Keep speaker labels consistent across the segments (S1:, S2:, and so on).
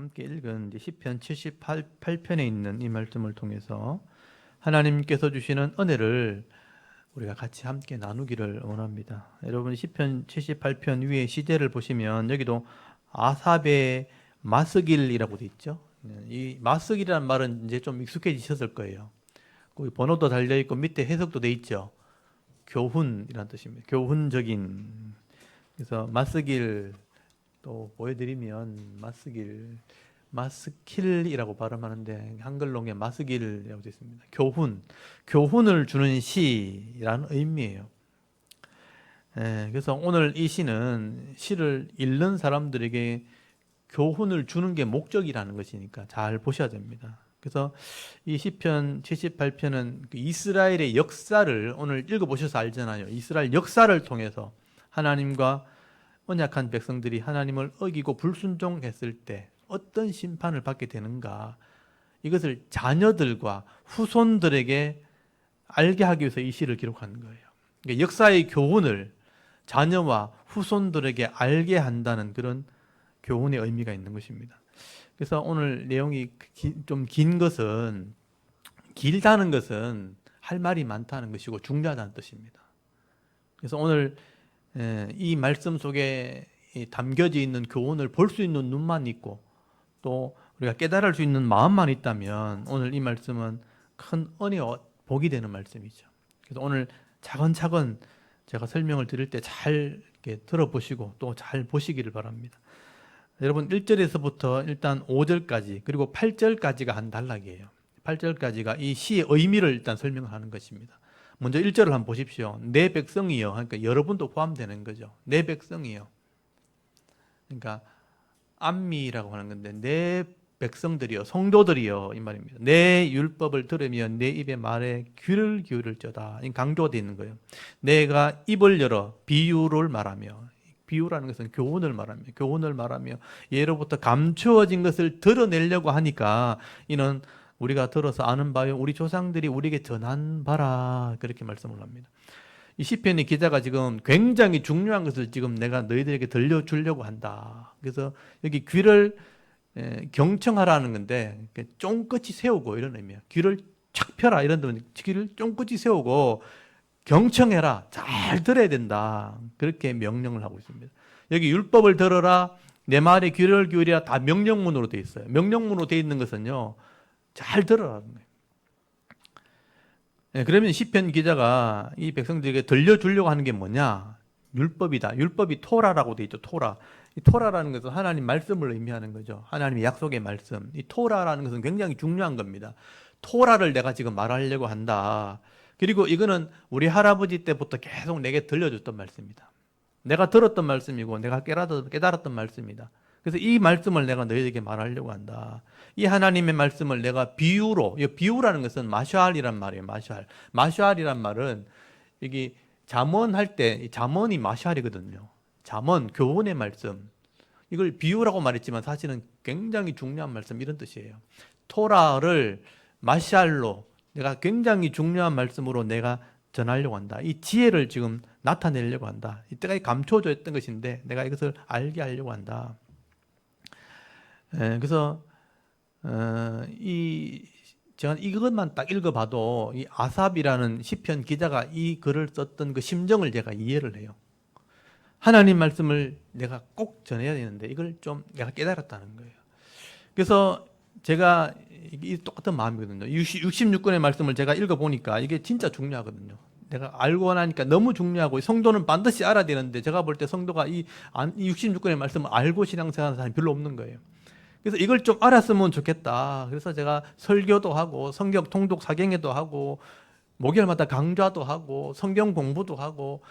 S1: 함께 읽은 이제 시편 78편에 있는 이 말씀을 통해서 하나님께서 주시는 은혜를 우리가 같이 함께 나누기를 원합니다. 여러분 시편 78편 위에 시제를 보시면 여기도 아삽의 마스길이라고 돼 있죠. 이 마스길이라는 말은 이제 좀 익숙해지셨을 거예요. 거기 번호도 달려 있고 밑에 해석도 돼 있죠. 교훈이라는 뜻입니다. 교훈적인. 그래서 마스길 또 보여드리면 마스킬이라고 발음하는데 한글로는 마스길이라고 되어 있습니다. 교훈을 주는 시라는 의미예요. 그래서 오늘 이 시는 시를 읽는 사람들에게 교훈을 주는 게 목적이라는 것이니까 잘 보셔야 됩니다. 그래서 이 시편 78편은 이스라엘의 역사를 오늘 읽어보셔서 알잖아요. 이스라엘 역사를 통해서 하나님과 언약한 백성들이 하나님을 어기고 불순종했을 때 어떤 심판을 받게 되는가, 이것을 자녀들과 후손들에게 알게 하기 위해서 이 시를 기록한 거예요. 그러니까 역사의 교훈을 자녀와 후손들에게 알게 한다는 그런 교훈의 의미가 있는 것입니다. 그래서 오늘 내용이 좀 긴 것은, 길다는 것은 할 말이 많다는 것이고 중요하다는 뜻입니다. 그래서 오늘 이 말씀 속에 담겨져 있는 교훈을 볼 수 있는 눈만 있고 또 우리가 깨달을 수 있는 마음만 있다면 오늘 이 말씀은 큰 은혜와 복이 되는 말씀이죠. 그래서 오늘 차근차근 제가 설명을 드릴 때 잘 들어보시고 또 잘 보시기를 바랍니다. 여러분 1절에서부터 일단 5절까지 그리고 8절까지가 한 단락이에요. 8절까지가 이 시의 의미를 일단 설명하는 것입니다. 먼저 1절을 한번 보십시오. 내 백성이여. 그러니까 여러분도 포함되는 거죠. 내 백성이여. 그러니까 암미라고 하는 건데 내 백성들이여, 성도들이여 이 말입니다. 내 율법을 들으며 내 입의 말에 귀를 기울일지어다. 강조되어 있는 거예요. 내가 입을 열어 비유를 말하며, 비유라는 것은 교훈을 말하며 예로부터 감추어진 것을 드러내려고 하니까 이는 우리가 들어서 아는 바요 우리 조상들이 우리에게 전한 바라, 그렇게 말씀을 합니다. 이 시편의 기자가 지금 굉장히 중요한 것을 지금 내가 너희들에게 들려주려고 한다. 그래서 여기 귀를 경청하라는 건데 쫑긋이 세우고 이런 의미야. 귀를 착 펴라 이런 데는 귀를 쫑긋이 세우고 경청해라, 잘 들어야 된다, 그렇게 명령을 하고 있습니다. 여기 율법을 들어라, 내 말에 귀를 기울이라, 다 명령문으로 되어 있어요. 명령문으로 되어 있는 것은요 잘 들어라는 거예요. 그러면 시편 기자가 이 백성들에게 들려주려고 하는 게 뭐냐? 율법이다. 율법이 토라라고 되어 있죠. 토라. 이 토라라는 것은 하나님 말씀을 의미하는 거죠. 하나님의 약속의 말씀. 이 토라라는 것은 굉장히 중요한 겁니다. 토라를 내가 지금 말하려고 한다. 그리고 이거는 우리 할아버지 때부터 계속 내게 들려줬던 말씀이다. 내가 들었던 말씀이고 내가 깨달았던 말씀이다. 그래서 이 말씀을 내가 너희에게 말하려고 한다. 이 하나님의 말씀을 내가 비유로, 비유라는 것은 마샬이란 말이에요. 마샬이란 말은 여기 잠언할 때 잠언이 마샬이거든요. 잠언, 교훈의 말씀. 이걸 비유라고 말했지만 사실은 굉장히 중요한 말씀, 이런 뜻이에요. 토라를 마샬로, 내가 굉장히 중요한 말씀으로 내가 전하려고 한다. 이 지혜를 지금 나타내려고 한다. 이때까지 감춰져 있던 것인데 내가 이것을 알게 하려고 한다. 그래서 제가 이것만 딱 읽어봐도 이 아삽이라는 시편 기자가 이 글을 썼던 그 심정을 제가 이해를 해요. 하나님 말씀을 내가 꼭 전해야 되는데 이걸 좀 내가 깨달았다는 거예요. 그래서 제가 이 똑같은 마음이거든요. 66권의 말씀을 제가 읽어보니까 이게 진짜 중요하거든요. 내가 알고 나니까 너무 중요하고 성도는 반드시 알아야 되는데 제가 볼 때 성도가 이 66권의 말씀을 알고 신앙생활하는 사람이 별로 없는 거예요. 그래서 이걸 좀 알았으면 좋겠다. 그래서 제가 설교도 하고 성경 통독 사경회도 하고 목요일마다 강좌도 하고 성경 공부도 하고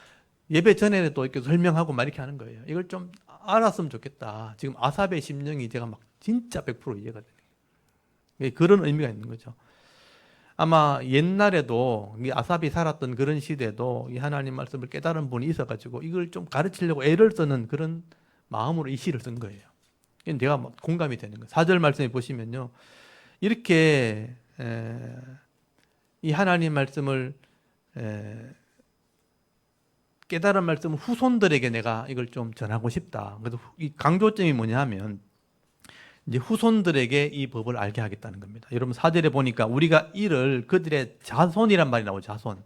S1: 예배 전에도 이렇게 설명하고 막 이렇게 하는 거예요. 이걸 좀 알았으면 좋겠다. 지금 아삽의 심령이 제가 막 진짜 100% 이해가 되네요. 그런 의미가 있는 거죠. 아마 옛날에도 아삽이 살았던 그런 시대에도 이 하나님 말씀을 깨달은 분이 있어가지고 이걸 좀 가르치려고 애를 쓰는 그런 마음으로 이 시를 쓴 거예요. 내가 공감이 되는 거예요. 4절 말씀에 보시면요, 이렇게 이 하나님 말씀을 깨달은 말씀을 후손들에게 내가 이걸 좀 전하고 싶다. 그래서 이 강조점이 뭐냐 하면 이제 후손들에게 이 법을 알게 하겠다는 겁니다. 여러분 4절에 보니까 우리가 이를 그들의 자손이란 말이 나오죠. 자손.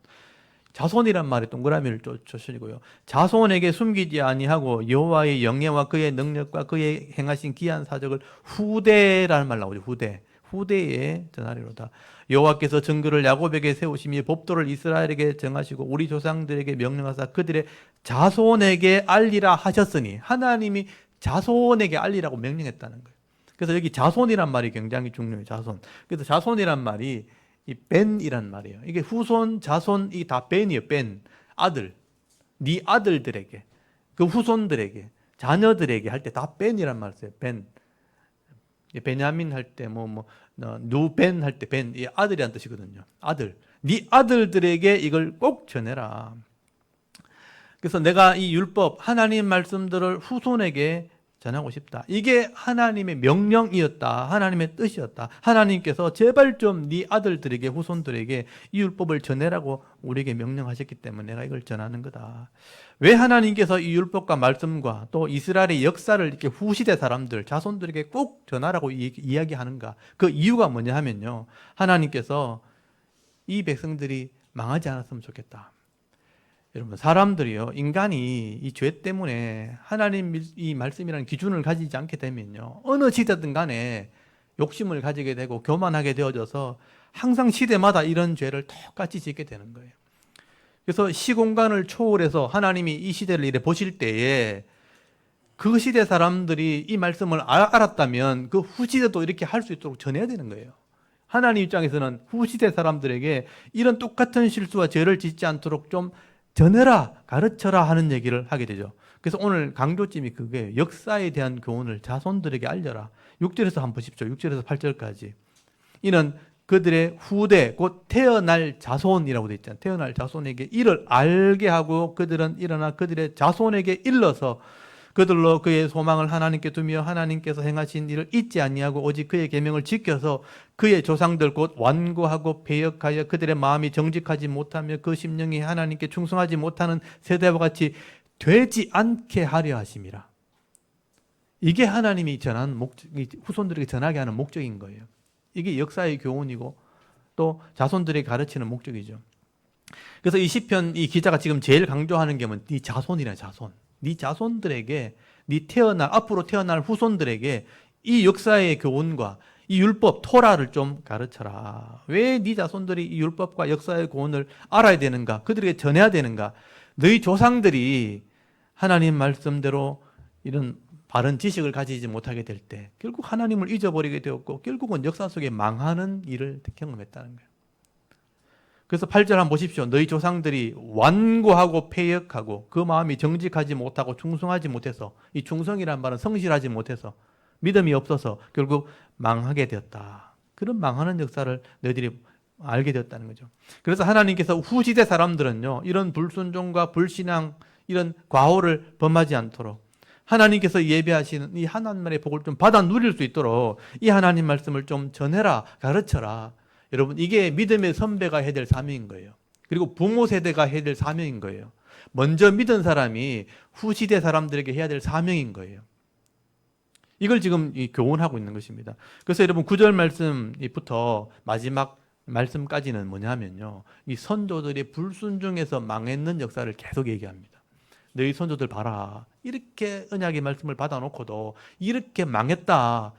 S1: 자손이란 말에 동그라미를 쳐주시고요. 자손에게 숨기지 아니하고 여호와의 영예와 그의 능력과 그의 행하신 기한 사적을 후대라는 말 나오죠. 후대. 후대에 전하리로다. 여호와께서 증거를 야곱에게 세우시며 법도를 이스라엘에게 정하시고 우리 조상들에게 명령하사 그들의 자손에게 알리라 하셨으니 하나님이 자손에게 알리라고 명령했다는 거예요. 그래서 여기 자손이란 말이 굉장히 중요해요. 자손. 그래서 자손이란 말이 이 벤이란 말이에요. 이게 후손, 자손, 이 다 벤이에요. 벤. 아들. 네 아들들에게, 그 후손들에게, 자녀들에게 할 때 다 벤이란 말을 써요. 벤. 베냐민 할 때 누벤 할 때 벤. 이 아들이란 뜻이거든요. 아들. 네 아들들에게 이걸 꼭 전해라. 그래서 내가 이 율법, 하나님 말씀들을 후손에게 전하고 싶다. 이게 하나님의 명령이었다. 하나님의 뜻이었다. 하나님께서 제발 좀 네 아들들에게, 후손들에게 이 율법을 전해라고 우리에게 명령하셨기 때문에 내가 이걸 전하는 거다. 왜 하나님께서 이 율법과 말씀과 또 이스라엘의 역사를 이렇게 후시대 사람들, 자손들에게 꼭 전하라고 이야기하는가? 그 이유가 뭐냐 하면요. 하나님께서 이 백성들이 망하지 않았으면 좋겠다. 여러분, 사람들이요, 인간이 이 죄 때문에 하나님 이 말씀이라는 기준을 가지지 않게 되면요, 어느 시대든 간에 욕심을 가지게 되고 교만하게 되어져서 항상 시대마다 이런 죄를 똑같이 짓게 되는 거예요. 그래서 시공간을 초월해서 하나님이 이 시대를 이래 보실 때에 그 시대 사람들이 이 말씀을 알았다면 그 후시대도 이렇게 할 수 있도록 전해야 되는 거예요. 하나님 입장에서는 후시대 사람들에게 이런 똑같은 실수와 죄를 짓지 않도록 좀 전해라, 가르쳐라 하는 얘기를 하게 되죠. 그래서 오늘 강조점이 그게 역사에 대한 교훈을 자손들에게 알려라. 6절에서 한번 보십시오. 6절에서 8절까지. 이는 그들의 후대, 곧 태어날 자손이라고 되어 있잖아요. 태어날 자손에게 이를 알게 하고 그들은 일어나 그들의 자손에게 일러서 그들로 그의 소망을 하나님께 두며 하나님께서 행하신 일을 잊지 아니하고 오직 그의 계명을 지켜서 그의 조상들 곧 완고하고 배역하여 그들의 마음이 정직하지 못하며 그 심령이 하나님께 충성하지 못하는 세대와 같이 되지 않게 하려 하심이라. 이게 하나님이 전하는 후손들에게 전하게 하는 목적인 거예요. 이게 역사의 교훈이고 또 자손들에게 가르치는 목적이죠. 그래서 이 시편 이 기자가 지금 제일 강조하는 게 네 자손이라. 자손. 네 자손들에게, 앞으로 태어날 후손들에게 이 역사의 교훈과 이 율법, 토라를 좀 가르쳐라. 왜 네 자손들이 이 율법과 역사의 교훈을 알아야 되는가? 그들에게 전해야 되는가? 너희 조상들이 하나님 말씀대로 이런 바른 지식을 가지지 못하게 될 때 결국 하나님을 잊어버리게 되었고 결국은 역사 속에 망하는 일을 경험했다는 거예요. 그래서 8절 한번 보십시오. 너희 조상들이 완고하고 패역하고 그 마음이 정직하지 못하고 충성하지 못해서, 이 충성이란 말은 성실하지 못해서 믿음이 없어서 결국 망하게 되었다. 그런 망하는 역사를 너희들이 알게 되었다는 거죠. 그래서 하나님께서 후시대 사람들은요, 이런 불순종과 불신앙, 이런 과오를 범하지 않도록 하나님께서 예배하시는 이 하나님의 복을 좀 받아 누릴 수 있도록 이 하나님 말씀을 좀 전해라, 가르쳐라. 여러분, 이게 믿음의 선배가 해야 될 사명인 거예요. 그리고 부모 세대가 해야 될 사명인 거예요. 먼저 믿은 사람이 후시대 사람들에게 해야 될 사명인 거예요. 이걸 지금 교훈하고 있는 것입니다. 그래서 여러분 9절 말씀부터 마지막 말씀까지는 뭐냐면요, 이 선조들이 불순종해서 망했는 역사를 계속 얘기합니다. 너희 선조들 봐라, 이렇게 언약의 말씀을 받아놓고도 이렇게 망했다.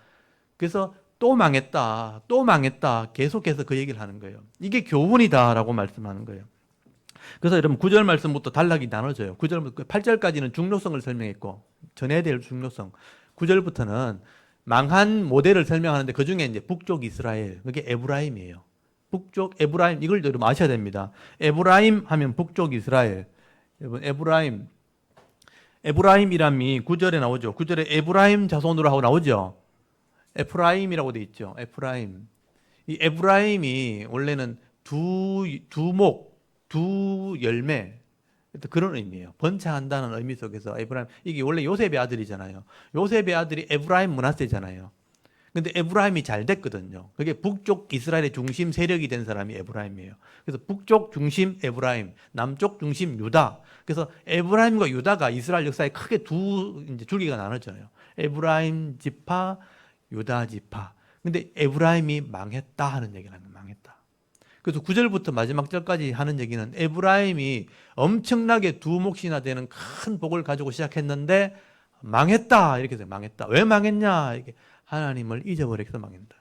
S1: 그래서 또 망했다, 또 망했다, 계속해서 그 얘기를 하는 거예요. 이게 교훈이다라고 말씀하는 거예요. 그래서 여러분 9절 말씀부터 단락이 나눠져요. 9절부터 8절까지는 중요성을 설명했고, 전해야 될 중요성. 9절부터는 망한 모델을 설명하는데 그 중에 이제 북쪽 이스라엘, 그게 에브라임이에요. 북쪽 에브라임, 이걸 여러분 아셔야 됩니다. 에브라임 하면 북쪽 이스라엘. 여러분 에브라임이람이 9절에 나오죠. 9절에 에브라임 자손으로 하고 나오죠. 에프라임이라고 돼 있죠. 에프라임. 이 에브라임이 원래는 두 열매, 그런 의미예요. 번창한다는 의미 속에서 에브라임, 이게 원래 요셉의 아들이잖아요. 요셉의 아들이 에브라임 므낫세잖아요. 근데 에브라임이 잘 됐거든요. 그게 북쪽 이스라엘의 중심 세력이 된 사람이 에브라임이에요. 그래서 북쪽 중심 에브라임, 남쪽 중심 유다. 그래서 에브라임과 유다가 이스라엘 역사에 크게 두 줄기가 나눠져요. 에브라임 지파, 유다 지파. 근데 에브라임이 망했다 하는 얘기를 하는 거예요. 망했다. 그래서 9절부터 마지막 절까지 하는 얘기는 에브라임이 엄청나게 두 몫이나 되는 큰 복을 가지고 시작했는데 망했다. 이렇게 해서 망했다. 왜 망했냐? 이게 하나님을 잊어버려서 망했다.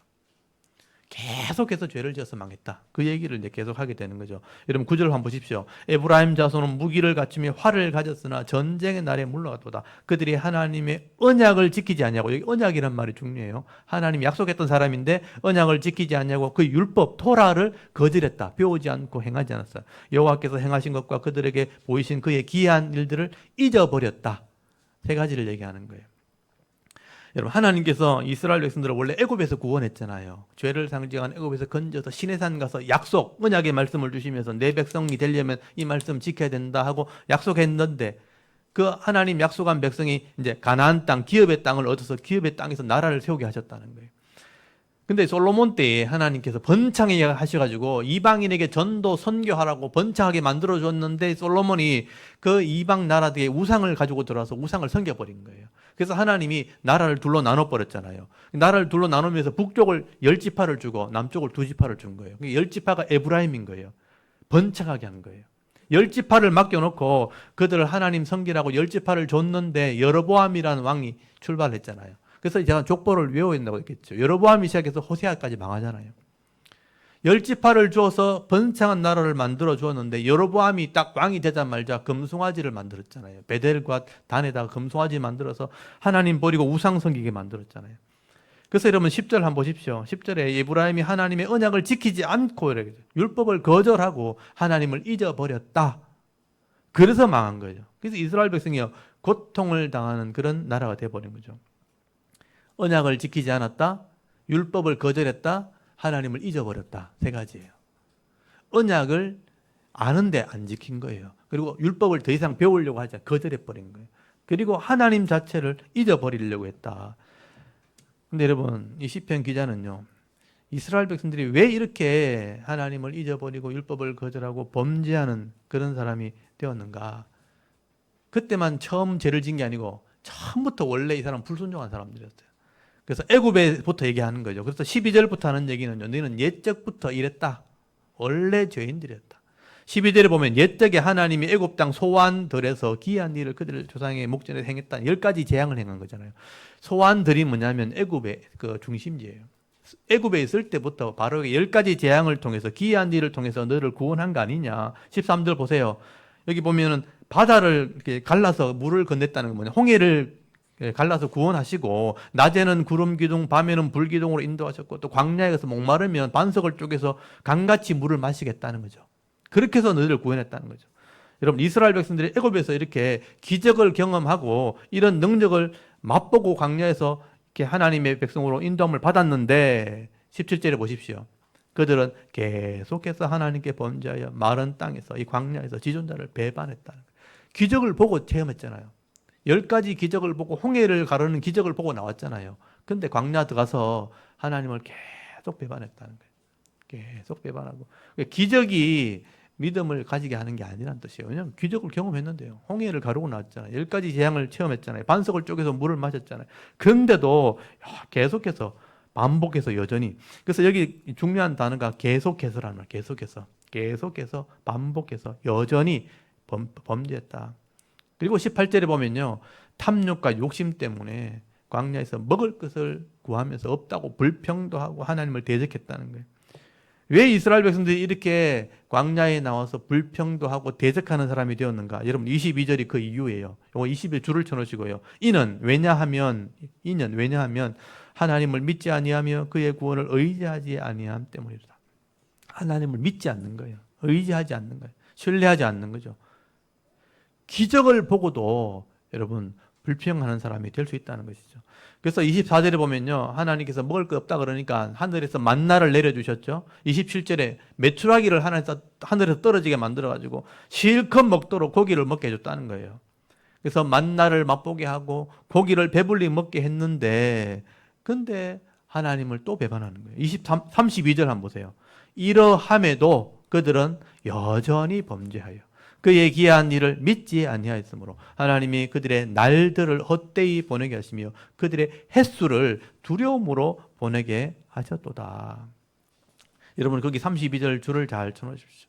S1: 계속해서 죄를 지어서 망했다. 그 얘기를 이제 계속 하게 되는 거죠. 여러분 9절 한번 보십시오. 에브라임 자손은 무기를 갖추며 활을 가졌으나 전쟁의 날에 물러갔도다. 그들이 하나님의 언약을 지키지 않냐고. 여기 언약이란 말이 중요해요. 하나님이 약속했던 사람인데 언약을 지키지 않냐고 그 율법 토라를 거절했다. 배우지 않고 행하지 않았어요. 여호와께서 행하신 것과 그들에게 보이신 그의 기이한 일들을 잊어버렸다. 세 가지를 얘기하는 거예요. 여러분 하나님께서 이스라엘 백성들을 원래 애굽에서 구원했잖아요. 죄를 상징한 애굽에서 건져서 시내산 가서 약속, 언약의 말씀을 주시면서 내 백성이 되려면 이 말씀 지켜야 된다 하고 약속했는데 그 하나님 약속한 백성이 이제 가나안 땅, 기업의 땅을 얻어서 기업의 땅에서 나라를 세우게 하셨다는 거예요. 근데 솔로몬 때에 하나님께서 번창하게 하셔가지고 이방인에게 전도 선교하라고 번창하게 만들어줬는데 솔로몬이 그 이방 나라들의 우상을 가지고 들어와서 우상을 섬겨버린 거예요. 그래서 하나님이 나라를 둘로 나눠버렸잖아요. 나라를 둘로 나누면서 북쪽을 10지파를 주고 남쪽을 2지파를 준 거예요. 10지파가 에브라임인 거예요. 번창하게 한 거예요. 10지파를 맡겨놓고 그들을 하나님 섬기라고 10지파를 줬는데 여로보암이라는 왕이 출발했잖아요. 그래서 제가 족보를 외워야 된다고 했겠죠. 여로보암이 시작해서 호세아까지 망하잖아요. 10지파를 주어서 번창한 나라를 만들어 주었는데 여로보암이 딱 왕이 되자마자 금송아지를 만들었잖아요. 베델과 단에다가 금송아지 만들어서 하나님 버리고 우상 섬기게 만들었잖아요. 그래서 여러분 10절 한번 보십시오. 10절에 에브라임이 하나님의 언약을 지키지 않고 율법을 거절하고 하나님을 잊어버렸다. 그래서 망한 거죠. 그래서 이스라엘 백성이 고통을 당하는 그런 나라가 되어버린 거죠. 언약을 지키지 않았다, 율법을 거절했다, 하나님을 잊어버렸다. 세 가지예요. 언약을 아는데 안 지킨 거예요. 그리고 율법을 더 이상 배우려고 하지 않고 거절해버린 거예요. 그리고 하나님 자체를 잊어버리려고 했다. 근데 여러분 이 시편 기자는요, 이스라엘 백성들이 왜 이렇게 하나님을 잊어버리고 율법을 거절하고 범죄하는 그런 사람이 되었는가. 그때만 처음 죄를 지은 게 아니고 처음부터 원래 이 사람 불순종한 사람들이었어요. 그래서 애굽에부터 얘기하는 거죠. 그래서 12절부터 하는 얘기는요, 너희는 옛적부터 이랬다. 원래 죄인들이었다. 12절에 보면 옛적에 하나님이 애굽 땅 소환들에서 기이한 일을 그들 조상의 목전에 행했다. 10가지 재앙을 행한 거잖아요. 소환들이 뭐냐면 애굽의 그 중심지예요. 애굽에 있을 때부터 바로 10가지 재앙을 통해서 기이한 일을 통해서 너를 구원한 거 아니냐. 13절 보세요. 여기 보면은 바다를 이렇게 갈라서 물을 건넸다는 건 뭐냐. 홍해를 갈라서 구원하시고 낮에는 구름 기둥, 밤에는 불 기둥으로 인도하셨고 또 광야에 가서 목마르면 반석을 쪼개서 강같이 물을 마시겠다는 거죠. 그렇게 해서 너희를 구원했다는 거죠. 여러분 이스라엘 백성들이 애굽에서 이렇게 기적을 경험하고 이런 능력을 맛보고 광야에서 이렇게 하나님의 백성으로 인도함을 받았는데 17절에 보십시오. 그들은 계속해서 하나님께 범죄하여 마른 땅에서 이 광야에서 지존자를 배반했다는 거예요. 기적을 보고 체험했잖아요. 10가지 기적을 보고 홍해를 가르는 기적을 보고 나왔잖아요. 근데 광야 들어가서 하나님을 계속 배반했다는 거예요. 계속 배반하고. 기적이 믿음을 가지게 하는 게 아니란 뜻이에요. 왜냐하면 기적을 경험했는데요. 홍해를 가르고 나왔잖아요. 10가지 재앙을 체험했잖아요. 반석을 쪼개서 물을 마셨잖아요. 근데도 계속해서 반복해서 여전히. 그래서 여기 중요한 단어가 계속해서라는 거예요. 계속해서 반복해서 여전히 범죄했다. 그리고 18절에 보면요, 탐욕과 욕심 때문에 광야에서 먹을 것을 구하면서 없다고 불평도 하고 하나님을 대적했다는 거예요. 왜 이스라엘 백성들이 이렇게 광야에 나와서 불평도 하고 대적하는 사람이 되었는가? 여러분 22절이 그 이유예요. 이거 20에 줄을 쳐놓으시고요. 이는 왜냐하면 하나님을 믿지 아니하며 그의 구원을 의지하지 아니함 때문이다. 하나님을 믿지 않는 거예요. 의지하지 않는 거예요. 신뢰하지 않는 거죠. 기적을 보고도 여러분 불평하는 사람이 될 수 있다는 것이죠. 그래서 24절에 보면요, 하나님께서 먹을 거 없다 그러니까 하늘에서 만나를 내려주셨죠. 27절에 메추라기를 하늘에서 떨어지게 만들어가지고 실컷 먹도록 고기를 먹게 해줬다는 거예요. 그래서 만나를 맛보게 하고 고기를 배불리 먹게 했는데 근데 하나님을 또 배반하는 거예요. 32절 한번 보세요. 이러함에도 그들은 여전히 범죄하여. 그의 기이한 일을 믿지 아니하였으므로 하나님이 그들의 날들을 헛되이 보내게 하시며 그들의 횟수를 두려움으로 보내게 하셨도다. 여러분 거기 32절 줄을 잘 쳐놓으십시오.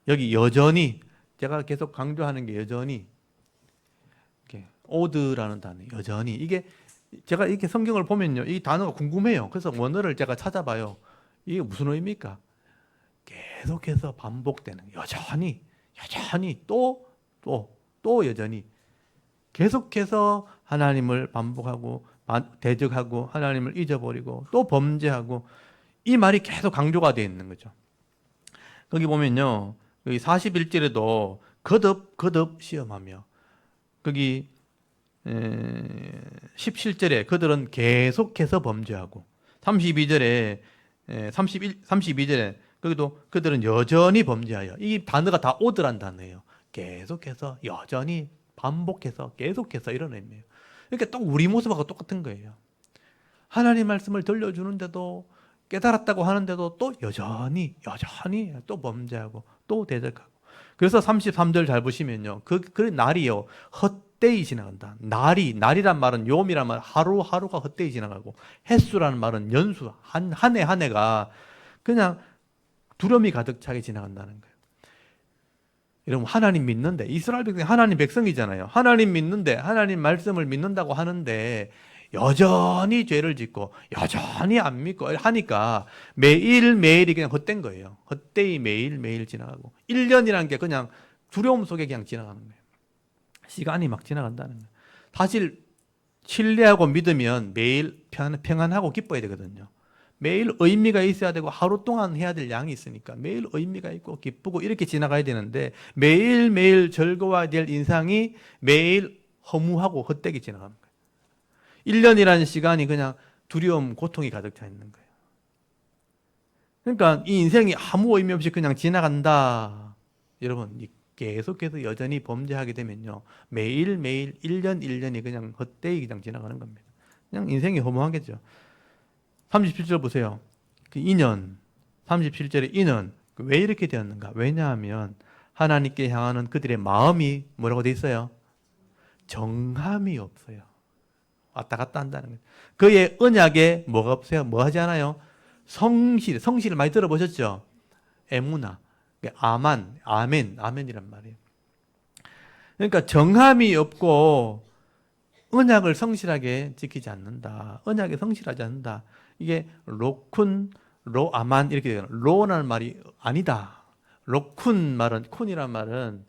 S1: 여기 여전히 제가 계속 강조하는 게 여전히 오드라는 단어, 여전히. 이게 제가 이렇게 성경을 보면요, 이 단어가 궁금해요. 그래서 원어를 제가 찾아봐요. 이게 무슨 의미입니까? 계속해서 반복되는, 여전히 또 여전히 계속해서 하나님을 반복하고 대적하고 하나님을 잊어버리고 또 범죄하고, 이 말이 계속 강조가 되어 있는 거죠. 거기 보면요, 여기 41절에도 거듭 시험하며, 거기 17절에 그들은 계속해서 범죄하고, 32절에 32절에 거기도 그들은 여전히 범죄하여. 이 단어가 다 오드란 단어예요. 계속해서, 여전히, 반복해서, 계속해서, 이런 의미예요. 그러니까 또 우리 모습하고 똑같은 거예요. 하나님 말씀을 들려주는데도, 깨달았다고 하는데도 또 여전히 또 범죄하고 또 대적하고. 그래서 33절 잘 보시면요, 그 날이요 헛되이 지나간다. 날이란 말은, 요음이란 말은 하루하루가 헛되이 지나가고, 횟수라는 말은 연수, 한 해가 그냥 두려움이 가득 차게 지나간다는 거예요. 여러분, 하나님 믿는데, 이스라엘 백성이 하나님 백성이잖아요. 하나님 믿는데, 하나님 말씀을 믿는다고 하는데 여전히 죄를 짓고 여전히 안 믿고 하니까 매일매일이 그냥 헛된 거예요. 헛되이 매일매일 지나가고, 1년이라는 게 그냥 두려움 속에 그냥 지나가는 거예요. 시간이 막 지나간다는 거예요. 사실 신뢰하고 믿으면 매일 평안하고 기뻐야 되거든요. 매일 의미가 있어야 되고, 하루 동안 해야 될 양이 있으니까 매일 의미가 있고 기쁘고 이렇게 지나가야 되는데, 매일매일 즐거워야 될 인상이 매일 허무하고 헛되게 지나가는 거예요. 1년이라는 시간이 그냥 두려움, 고통이 가득 차 있는 거예요. 그러니까 이 인생이 아무 의미 없이 그냥 지나간다. 여러분, 계속해서 여전히 범죄하게 되면요, 매일매일 1년이 그냥 헛되이 그냥 지나가는 겁니다. 그냥 인생이 허무하겠죠. 37절 보세요. 그 인연, 37절의 인연, 왜 이렇게 되었는가? 왜냐하면 하나님께 향하는 그들의 마음이 뭐라고 돼 있어요? 정함이 없어요. 왔다 갔다 한다는 거예요. 그의 언약에 뭐가 없어요? 뭐 하지 않아요? 성실을 많이 들어보셨죠? 에무나, 아멘이란 말이에요. 그러니까 정함이 없고 언약을 성실하게 지키지 않는다. 언약에 성실하지 않는다. 이게 로아만 이렇게 돼요. 로라는 말이 아니다. 쿤이란 말은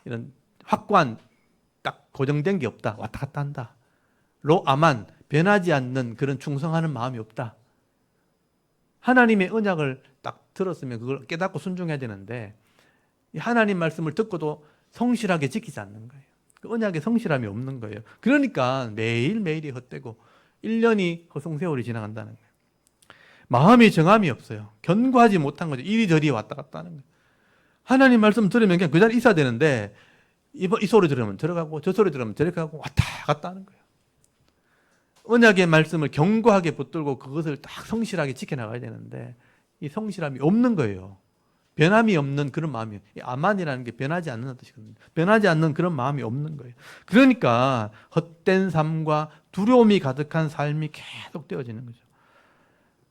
S1: 이런 확고한 딱 고정된 게 없다. 왔다 갔다 한다. 로아만, 변하지 않는 그런 충성하는 마음이 없다. 하나님의 언약을 딱 들었으면 그걸 깨닫고 순종해야 되는데, 하나님 말씀을 듣고도 성실하게 지키지 않는 거예요. 그 언약에 성실함이 없는 거예요. 그러니까 매일매일이 헛되고 1년이 허송세월이 지나간다는 거예요. 마음이 정함이 없어요. 견고하지 못한 거죠. 이리저리 왔다 갔다 하는 거예요. 하나님 말씀 들으면 그냥 그 자리에 있어야 되는데, 이 소리 들으면 들어가고 저 소리 들으면 들어가고 왔다 갔다 하는 거예요. 언약의 말씀을 견고하게 붙들고 그것을 딱 성실하게 지켜나가야 되는데, 이 성실함이 없는 거예요. 변함이 없는 그런 마음이에요. 아만이라는 게 변하지 않는 뜻이거든요. 변하지 않는 그런 마음이 없는 거예요. 그러니까 헛된 삶과 두려움이 가득한 삶이 계속 되어지는 거죠.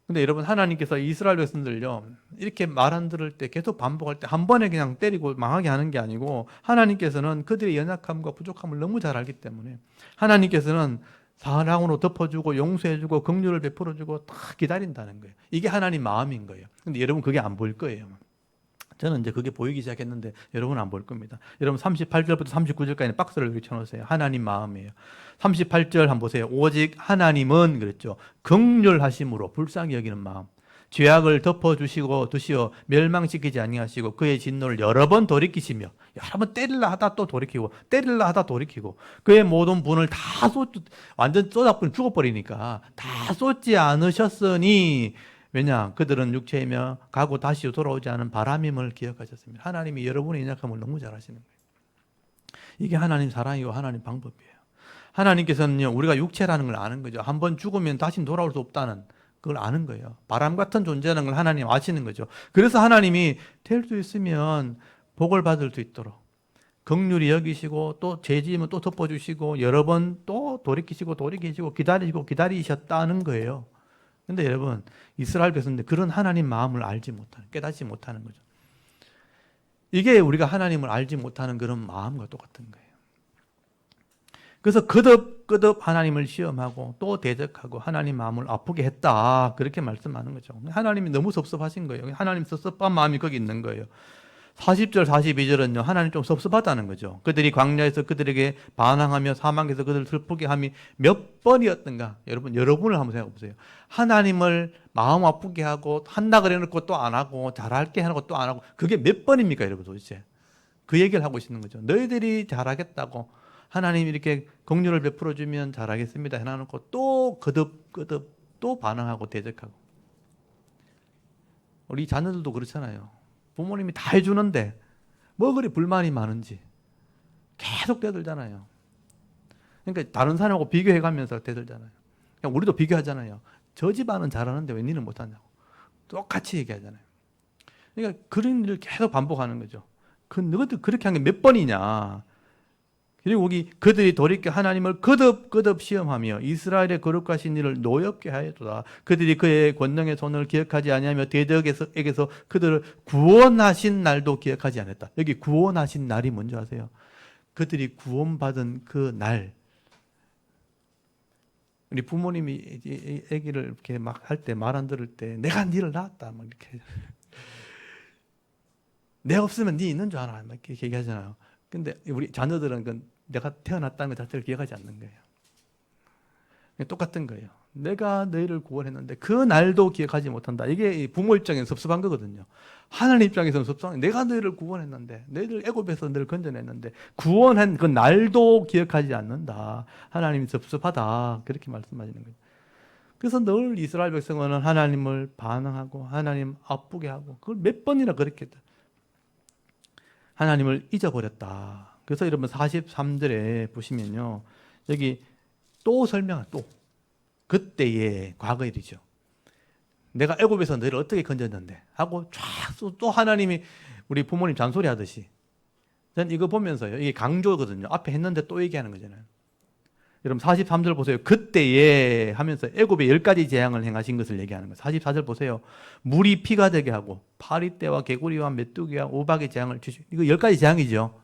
S1: 근데 여러분, 하나님께서 이스라엘 백성들요, 이렇게 말 안 들을 때, 계속 반복할 때 한 번에 그냥 때리고 망하게 하는 게 아니고, 하나님께서는 그들의 연약함과 부족함을 너무 잘 알기 때문에 하나님께서는 사랑으로 덮어주고 용서해주고 긍휼을 베풀어주고 딱 기다린다는 거예요. 이게 하나님 마음인 거예요. 근데 여러분, 그게 안 보일 거예요. 저는 이제 그게 보이기 시작했는데 여러분은 안 보일 겁니다. 여러분 38절부터 39절까지 박스를 이렇게 쳐놓으세요. 하나님 마음이에요. 38절 한번 보세요. 오직 하나님은 그랬죠. 긍휼하심으로 불쌍히 여기는 마음. 죄악을 덮어주시고 두시어 멸망시키지 아니하시고 그의 진노를 여러 번 돌이키시며, 여러 번 때릴라 하다 또 돌이키고 때릴라 하다 돌이키고, 그의 모든 분을 다 완전 쏟아버리면 죽어버리니까 다 쏟지 않으셨으니, 왜냐? 그들은 육체이며 가고 다시 돌아오지 않은 바람임을 기억하셨습니다. 하나님이 여러분의 연약함을 너무 잘 아시는 거예요. 이게 하나님 사랑이고 하나님 방법이에요. 하나님께서는요, 우리가 육체라는 걸 아는 거죠. 한번 죽으면 다시 돌아올 수 없다는 그걸 아는 거예요. 바람 같은 존재라는 걸 하나님 아시는 거죠. 그래서 하나님이 될 수 있으면 복을 받을 수 있도록, 긍휼히 여기시고 또 죄지으면 또 덮어주시고 여러 번 또 돌이키시고 기다리시고 기다리셨다는 거예요. 근데 여러분, 이스라엘 백성들 그런 하나님 마음을 알지 못하는, 깨닫지 못하는 거죠. 이게 우리가 하나님을 알지 못하는 그런 마음과 똑같은 거예요. 그래서 끄덕끄덕 하나님을 시험하고 또 대적하고 하나님 마음을 아프게 했다, 그렇게 말씀하는 거죠. 하나님이 너무 섭섭하신 거예요. 하나님 섭섭한 마음이 거기 있는 거예요. 40절 42절은요 하나님 좀 섭섭하다는 거죠. 그들이 광야에서 그들에게 반항하며 사망에서 그들을 슬프게 함이 몇 번이었던가. 여러분을 한번 생각해 보세요. 하나님을 마음 아프게 하고 한다 그래 놓고 또 안 하고 잘할게 해놓고 또 안 하고, 그게 몇 번입니까 여러분? 도대체 그 얘기를 하고 있는 거죠. 너희들이 잘하겠다고 하나님이 이렇게 긍휼을 베풀어 주면 잘하겠습니다 해놓고 또 거듭거듭 또 반항하고 대적하고. 우리 자녀들도 그렇잖아요. 부모님이 다 해주는데 뭐 그리 불만이 많은지 계속 대들잖아요. 그러니까 다른 사람하고 비교해가면서 대들잖아요. 그냥 우리도 비교하잖아요. 저 집안은 잘하는데 왜 니는 못하냐고 똑같이 얘기하잖아요. 그러니까 그런 일을 계속 반복하는 거죠. 너희들 그렇게 한 게 몇 번이냐. 그리고 거기 그들이 돌이켜 하나님을 거듭거듭 시험하며 이스라엘의 거룩하신 일을 노엽게 하였도다. 그들이 그의 권능의 손을 기억하지 아니하며 대적에게서 그들을 구원하신 날도 기억하지 않았다. 여기 구원하신 날이 뭔지 아세요? 그들이 구원받은 그 날. 우리 부모님이 아기를 이렇게 막 할 때, 말 안 들을 때 내가 니를 낳았다 막 이렇게 내 없으면 니 있는 줄 알아 막 이렇게 얘기하잖아요. 근데 우리 자녀들은 내가 태어났다는 것 자체를 기억하지 않는 거예요. 똑같은 거예요. 내가 너희를 구원했는데 그 날도 기억하지 못한다. 이게 부모 입장에서 섭섭한 거거든요. 하나님 입장에서는 섭섭한, 내가 너희를 구원했는데, 너희들 애굽에서 너희를 건져냈는데 구원한 그 날도 기억하지 않는다. 하나님이 섭섭하다. 그렇게 말씀하시는 거예요. 그래서 늘 이스라엘 백성은 하나님을 반항하고 하나님 아프게 하고 그걸 몇 번이나 그렇게 했다. 하나님을 잊어버렸다. 그래서 여러분 43절에 보시면요. 여기 또 설명을 또 그때의 과거 일이죠. 내가 애굽에서 너희를 어떻게 건졌는데 하고 쫙 또 하나님이 우리 부모님 잔소리 하듯이. 전 이거 보면서요. 이게 강조거든요. 앞에 했는데 또 얘기하는 거잖아요. 여러분 43절 보세요. 그때에 하면서 애굽에 10가지 재앙을 행하신 것을 얘기하는 거예요. 44절 보세요. 물이 피가 되게 하고 파리떼와 개구리와 메뚜기와 우박의 재앙을 주시고, 이거 10가지 재앙이죠.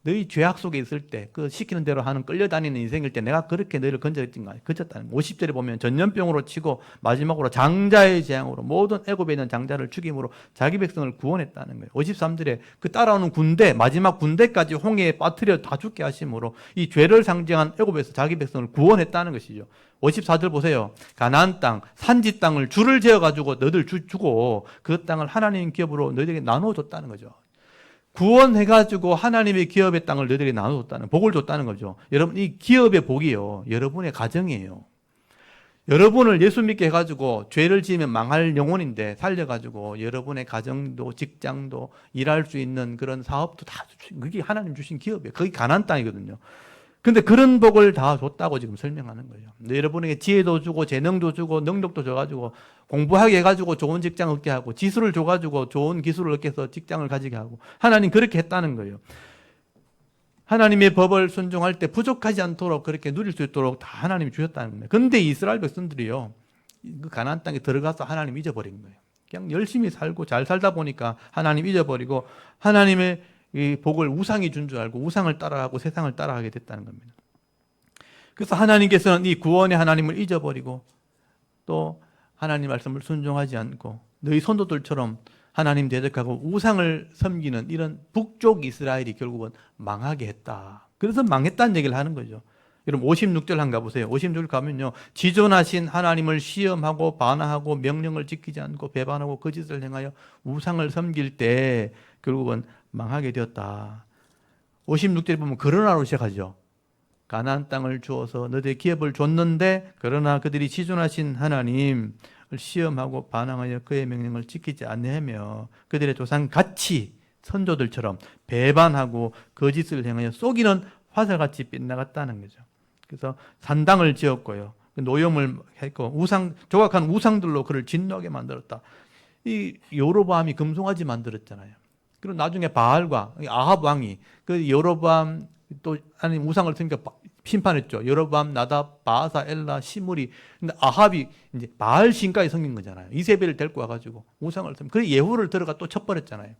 S1: 너희 죄악 속에 있을 때 그 시키는 대로 하는 끌려다니는 인생일 때 내가 그렇게 너희를 건졌다는 50절에 보면 전염병으로 치고 마지막으로 장자의 재앙으로 모든 애굽에 있는 장자를 죽임으로 자기 백성을 구원했다는 거예요. 53절에 그 따라오는 군대, 마지막 군대까지 홍해에 빠뜨려 다 죽게 하심으로 이 죄를 상징한 애굽에서 자기 백성을 구원했다는 것이죠. 54절 보세요. 가나안 땅, 산지 땅을 줄을 지어가지고 너희들 주고 그 땅을 하나님 기업으로 너희들에게 나눠줬다는 거죠. 구원해가지고 하나님의 기업의 땅을 너희들에게 나눠줬다는, 복을 줬다는 거죠. 여러분, 이 기업의 복이요, 여러분의 가정이에요. 여러분을 예수 믿게 해가지고 죄를 지으면 망할 영혼인데 살려가지고 여러분의 가정도 직장도 일할 수 있는 그런 사업도 다, 그게 하나님 주신 기업이에요. 그게 가나안 땅이거든요. 근데 그런 복을 다 줬다고 지금 설명하는 거예요. 여러분에게 지혜도 주고 재능도 주고 능력도 줘가지고 공부하게 해가지고 좋은 직장 얻게 하고 지수를 줘가지고 좋은 기술을 얻게 해서 직장을 가지게 하고, 하나님 그렇게 했다는 거예요. 하나님의 법을 순종할 때 부족하지 않도록 그렇게 누릴 수 있도록 다 하나님이 주셨다는 거예요. 근데 이스라엘 백성들이요, 그 가나안 땅에 들어가서 하나님 잊어버린 거예요. 그냥 열심히 살고 잘 살다 보니까 하나님 잊어버리고 하나님의 이 복을 우상이 준 줄 알고 우상을 따라하고 세상을 따라하게 됐다는 겁니다. 그래서 하나님께서는 이 구원의 하나님을 잊어버리고 또 하나님 말씀을 순종하지 않고 너희 선도들처럼 하나님 대적하고 우상을 섬기는 이런 북쪽 이스라엘이 결국은 망하게 했다. 그래서 망했다는 얘기를 하는 거죠. 여러분 56절 한번 가보세요. 56절 가면요, 지존하신 하나님을 시험하고 반항하고 명령을 지키지 않고 배반하고 거짓을 행하여 우상을 섬길 때 결국은 망하게 되었다. 56절에 보면 그러나로 시작하죠. 가나안 땅을 주어서 너희의 기업을 줬는데 그러나 그들이 지존하신 하나님을 시험하고 반항하여 그의 명령을 지키지 아니하며 그들의 조상 같이 선조들처럼 배반하고 거짓을 행하여 속이는 화살같이 빗나갔다는 거죠. 그래서 산당을 지었고요, 노염을 했고 조각한 우상들로 그를 진노하게 만들었다. 이 여로보암이 금송아지 만들었잖아요. 그리고 나중에 바알과 아합 왕이 그 여로보암 또 하나님 우상을 섬겨 심판했죠. 여로보암, 나답, 바아사, 엘라, 시므리. 근데 아합이 이제 바알 신까지 섬긴 거잖아요. 이세벨을 데리고 와가지고 우상을 섬. 그 예후를 들어가 또 쳐버렸잖아요.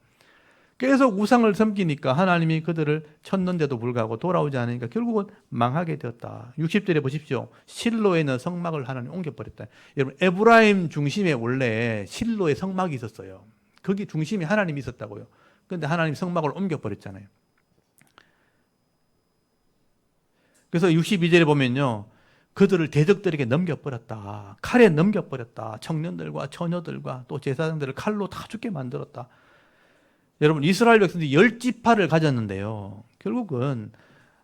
S1: 계속 우상을 섬기니까 하나님이 그들을 쳤는데도 불구하고 돌아오지 않으니까 결국은 망하게 되었다. 60절에 보십시오. 실로에는 성막을 하나님 옮겨버렸다. 여러분, 에브라임 중심에 원래 실로에 성막이 있었어요. 거기 중심에 하나님이 있었다고요. 그런데 하나님 성막을 옮겨버렸잖아요. 그래서 62절에 보면요. 그들을 대적들에게 넘겨버렸다. 칼에 넘겨버렸다. 청년들과 처녀들과 또 제사장들을 칼로 다 죽게 만들었다. 여러분, 이스라엘 백성들이 10지파를 가졌는데요. 결국은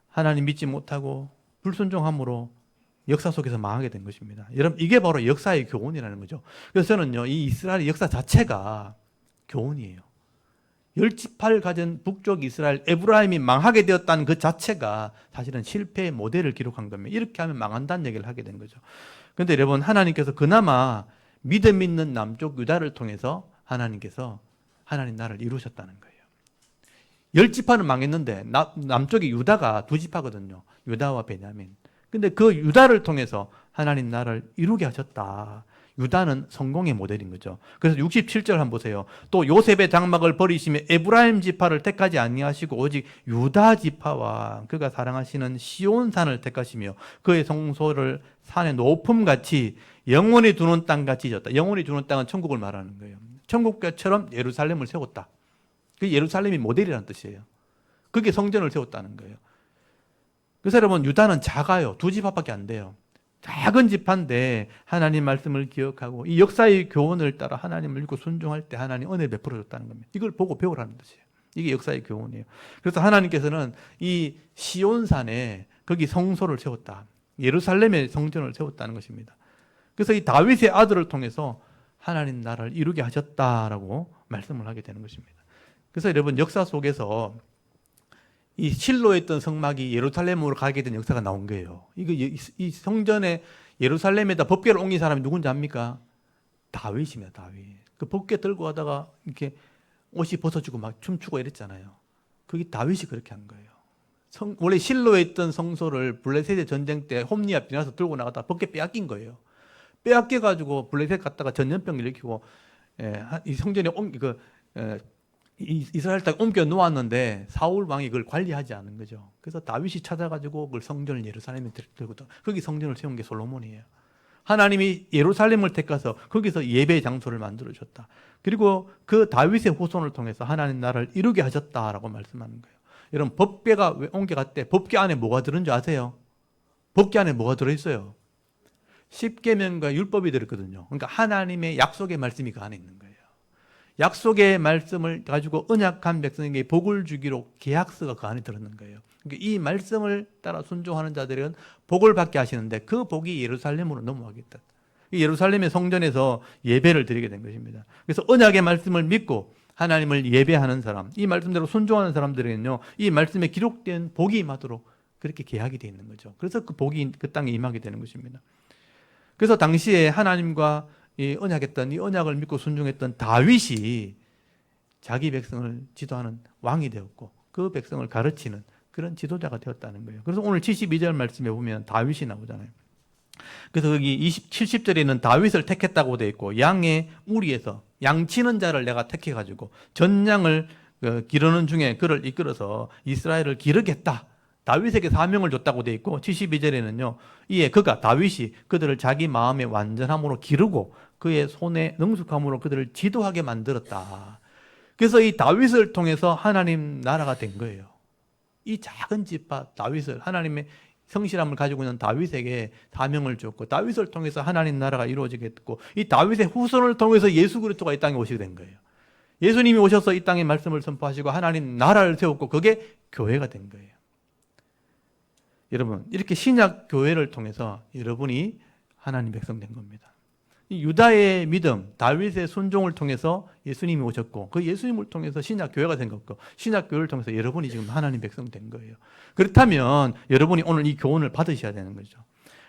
S1: 하나님 믿지 못하고 불순종함으로 역사 속에서 망하게 된 것입니다. 여러분, 이게 바로 역사의 교훈이라는 거죠. 그래서 저는요, 이 이스라엘의 역사 자체가 교훈이에요. 10지파를 가진 북쪽 이스라엘, 에브라임이 망하게 되었다는 그 자체가 사실은 실패의 모델을 기록한 겁니다. 이렇게 하면 망한다는 얘기를 하게 된 거죠. 그런데 여러분, 하나님께서 그나마 믿음 있는 남쪽 유다를 통해서 하나님께서 하나님 나라를 이루셨다는 거예요. 10지파는 망했는데 남쪽이 유다가 2지파거든요. 유다와 베냐민. 근데 그 유다를 통해서 하나님 나라를 이루게 하셨다. 유다는 성공의 모델인 거죠. 그래서 67절 한번 보세요. 또 요셉의 장막을 버리시며 에브라임 지파를 택하지 아니하시고 오직 유다 지파와 그가 사랑하시는 시온산을 택하시며 그의 성소를 산의 높음같이 영원히 두는 땅같이 지었다. 영원히 두는 땅은 천국을 말하는 거예요. 천국처럼 예루살렘을 세웠다. 그 예루살렘이 모델이라는 뜻이에요. 그게 성전을 세웠다는 거예요. 그래서 여러분, 유다는 작아요. 2지파밖에 안 돼요. 작은 지파인데 하나님 말씀을 기억하고 이 역사의 교훈을 따라 하나님을 믿고 순종할 때 하나님 은혜를 베풀어줬다는 겁니다. 이걸 보고 배우라는 뜻이에요. 이게 역사의 교훈이에요. 그래서 하나님께서는 이 시온산에 거기 성소를 세웠다. 예루살렘에 성전을 세웠다는 것입니다. 그래서 이 다윗의 아들을 통해서 하나님 나라를 이루게 하셨다라고 말씀을 하게 되는 것입니다. 그래서 여러분, 역사 속에서 이 실로에 있던 성막이 예루살렘으로 가게 된 역사가 나온 거예요. 이 성전에 예루살렘에다 법궤를 옮긴 사람이 누군지 압니까? 다윗입니다. 다윗. 그 법궤 들고 가다가 이렇게 옷이 벗어지고 막 춤추고 이랬잖아요. 그게 다윗이 그렇게 한 거예요. 원래 실로에 있던 성소를 블레셋의 전쟁 때 홈리와 비나서 들고 나가다가 법궤 빼앗긴 거예요. 빼앗겨가지고 블레셋 갔다가 전염병 일으키고 이 성전에 이스라엘 땅에 옮겨 놓았는데 사울 왕이 그걸 관리하지 않은 거죠. 그래서 다윗이 찾아가지고 그걸 성전을 예루살렘에 들고 거기 성전을 세운 게 솔로몬이에요. 하나님이 예루살렘을 택해서 거기서 예배 장소를 만들어 줬다. 그리고 그 다윗의 후손을 통해서 하나님 나라를 이루게 하셨다라고 말씀하는 거예요. 여러분, 법궤가 왜 옮겨갔대? 법궤 안에 뭐가 들은 줄 아세요? 법궤 안에 뭐가 들어있어요? 십계명과 율법이 들었거든요. 그러니까 하나님의 약속의 말씀이 그 안에 있는 거예요. 약속의 말씀을 가지고 언약한 백성에게 복을 주기로 계약서가 그 안에 들었는 거예요. 그러니까 이 말씀을 따라 순종하는 자들은 복을 받게 하시는데 그 복이 예루살렘으로 넘어가겠다. 예루살렘의 성전에서 예배를 드리게 된 것입니다. 그래서 언약의 말씀을 믿고 하나님을 예배하는 사람, 이 말씀대로 순종하는 사람들에게는요, 이 말씀에 기록된 복이 임하도록 그렇게 계약이 되어 있는 거죠. 그래서 그 복이 그 땅에 임하게 되는 것입니다. 그래서 당시에 하나님과 이 언약했던 이 언약을 믿고 순종했던 다윗이 자기 백성을 지도하는 왕이 되었고 그 백성을 가르치는 그런 지도자가 되었다는 거예요. 그래서 오늘 72절 말씀에 보면 다윗이 나오잖아요. 그래서 여기 70절에는 다윗을 택했다고 되어 있고 양의 우리에서 양치는 자를 내가 택해가지고 전양을 기르는 중에 그를 이끌어서 이스라엘을 기르겠다. 다윗에게 사명을 줬다고 되어 있고 72절에는요. 이에 그가 다윗이 그들을 자기 마음의 완전함으로 기르고 그의 손에 능숙함으로 그들을 지도하게 만들었다. 그래서 이 다윗을 통해서 하나님 나라가 된 거예요. 이 작은 지파 다윗을 하나님의 성실함을 가지고 있는 다윗에게 사명을 줬고 다윗을 통해서 하나님 나라가 이루어지게 됐고 이 다윗의 후손을 통해서 예수 그리스도가 이 땅에 오시게 된 거예요. 예수님이 오셔서 이 땅에 말씀을 선포하시고 하나님 나라를 세웠고 그게 교회가 된 거예요. 여러분, 이렇게 신약 교회를 통해서 여러분이 하나님 백성 된 겁니다. 이 유다의 믿음, 다윗의 순종을 통해서 예수님이 오셨고 그 예수님을 통해서 신약 교회가 된 거고 신약 교회를 통해서 여러분이 지금 하나님 백성 된 거예요. 그렇다면 여러분이 오늘 이 교훈을 받으셔야 되는 거죠.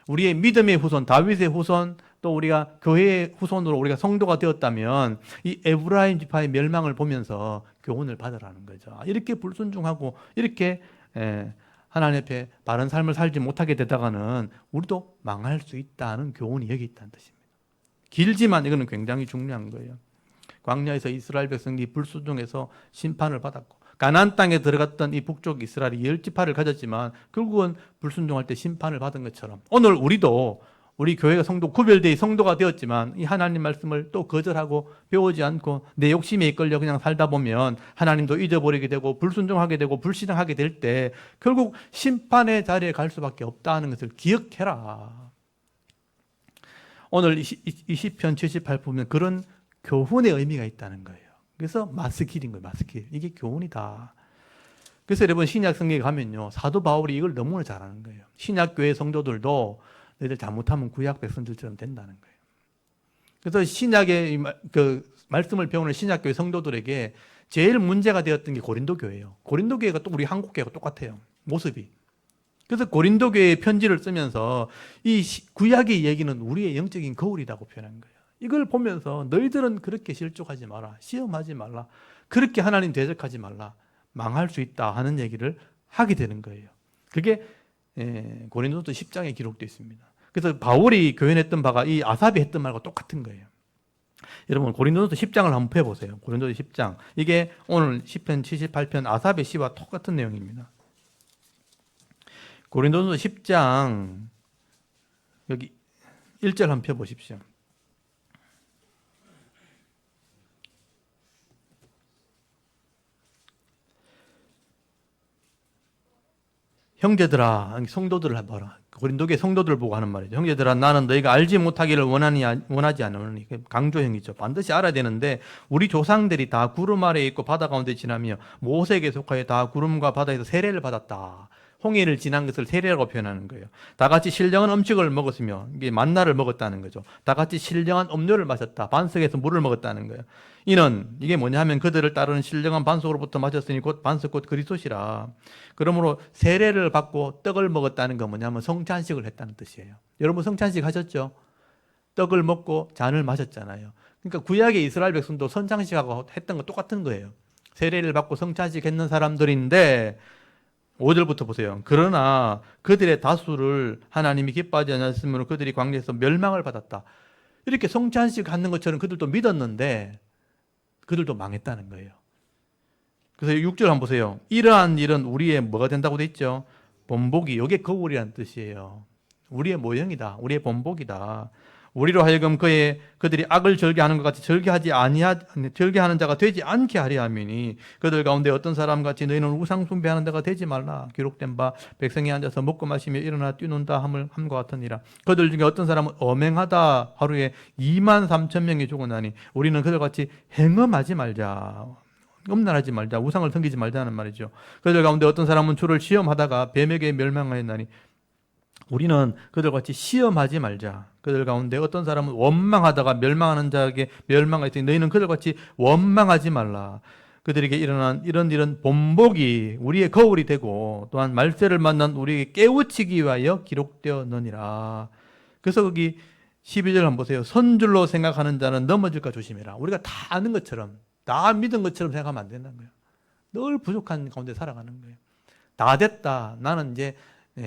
S1: 우리의 믿음의 후손, 다윗의 후손, 또 우리가 교회의 후손으로 우리가 성도가 되었다면 이 에브라임 지파의 멸망을 보면서 교훈을 받으라는 거죠. 이렇게 불순종하고 이렇게 하나님 앞에 바른 삶을 살지 못하게 되다가는 우리도 망할 수 있다는 교훈이 여기 있다는 뜻입니다. 길지만 이거는 굉장히 중요한 거예요. 광야에서 이스라엘 백성이 불순종해서 심판을 받았고, 가나안 땅에 들어갔던 이 북쪽 이스라엘이 10지파를 가졌지만 결국은 불순종할 때 심판을 받은 것처럼 오늘 우리도 우리 교회가 성도 구별되어 성도가 되었지만 이 하나님 말씀을 또 거절하고 배우지 않고 내 욕심에 이끌려 그냥 살다 보면 하나님도 잊어버리게 되고 불순종하게 되고 불신앙하게 될 때 결국 심판의 자리에 갈 수밖에 없다는 것을 기억해라. 오늘 20편 78 보면 그런 교훈의 의미가 있다는 거예요. 그래서 마스길인 거예요. 마스길. 이게 교훈이다. 그래서 여러분 신약 성경에 가면요, 사도 바울이 이걸 너무나 잘하는 거예요. 신약 교회 성도들도 너희들 잘못하면 구약 백성들처럼 된다는 거예요. 그래서 신약의 그 말씀을 배우는 신약 교회 성도들에게 제일 문제가 되었던 게 고린도 교회예요. 고린도 교회가 또 우리 한국 교회가 똑같아요. 모습이. 그래서 고린도 교회의 편지를 쓰면서 이 구약의 얘기는 우리의 영적인 거울이라고 표현한 거예요. 이걸 보면서 너희들은 그렇게 실족하지 마라. 시험하지 말라. 그렇게 하나님 대적하지 말라. 망할 수 있다 하는 얘기를 하게 되는 거예요. 그게 고린도서 10장에 기록되어 있습니다. 그래서 바울이 교연했던 바가 이 아삽이 했던 말과 똑같은 거예요. 여러분 고린도서 10장을 한번 펴보세요. 고린도서 10장. 이게 오늘 10편 78편 아삽의 시와 똑같은 내용입니다. 고린도서 10장 여기 1절 한번 펴보십시오. 형제들아, 성도들을 봐라. 고린도교의 성도들을 보고 하는 말이죠. 형제들아, 나는 너희가 알지 못하기를 원하지 않으니, 강조형이죠. 반드시 알아야 되는데 우리 조상들이 다 구름 아래에 있고 바다 가운데 지나며 모세에게 속하여 다 구름과 바다에서 세례를 받았다. 홍해를 지난 것을 세례라고 표현하는 거예요. 다 같이 신령한 음식을 먹었으며, 이게 만나를 먹었다는 거죠. 다 같이 신령한 음료를 마셨다. 반석에서 물을 먹었다는 거예요. 이는 이게 뭐냐면 그들을 따르는 신령한 반석으로부터 마셨으니 곧 반석 곧 그리스도시라. 그러므로 세례를 받고 떡을 먹었다는 건 뭐냐면 성찬식을 했다는 뜻이에요. 여러분 성찬식 하셨죠? 떡을 먹고 잔을 마셨잖아요. 그러니까 구약의 이스라엘 백성도 성찬식하고 했던 거 똑같은 거예요. 세례를 받고 성찬식 했는 사람들인데 5절부터 보세요. 그러나 그들의 다수를 하나님이 기뻐하지 않았으므로 그들이 광야에서 멸망을 받았다. 이렇게 성찬식 하는 것처럼 그들도 믿었는데 그들도 망했다는 거예요. 그래서 6절 한번 보세요. 이러한 일은 우리의 뭐가 된다고 돼 있죠? 본보기, 이게 거울이라는 뜻이에요. 우리의 모형이다. 우리의 본보기다. 우리로 하여금 그들이 악을 절개하는 것 같이 절개하는 자가 되지 않게 하려 함이니 그들 가운데 어떤 사람 같이 너희는 우상 숭배하는 자가 되지 말라. 기록된 바 백성이 앉아서 먹고 마시며 일어나 뛰논다 함과 같으니라. 그들 중에 어떤 사람은 엄행하다 하루에 23,000명이 죽어나니 우리는 그들 같이 행음하지 말자. 음란하지 말자. 우상을 섬기지 말자는 말이죠. 그들 가운데 어떤 사람은 주를 시험하다가 뱀에게 멸망하였나니 우리는 그들같이 시험하지 말자. 그들 가운데 어떤 사람은 원망하다가 멸망하는 자에게 멸망하였으니 너희는 그들같이 원망하지 말라. 그들에게 일어난 이런 본보기 우리의 거울이 되고 또한 말세를 만난 우리에게 깨우치기 위하여 기록되었느니라. 그래서 거기 12절 한번 보세요. 선줄로 생각하는 자는 넘어질까 조심해라. 우리가 다 아는 것처럼 다 믿은 것처럼 생각하면 안 된다는 거예요. 늘 부족한 가운데 살아가는 거예요. 다 됐다. 나는 이제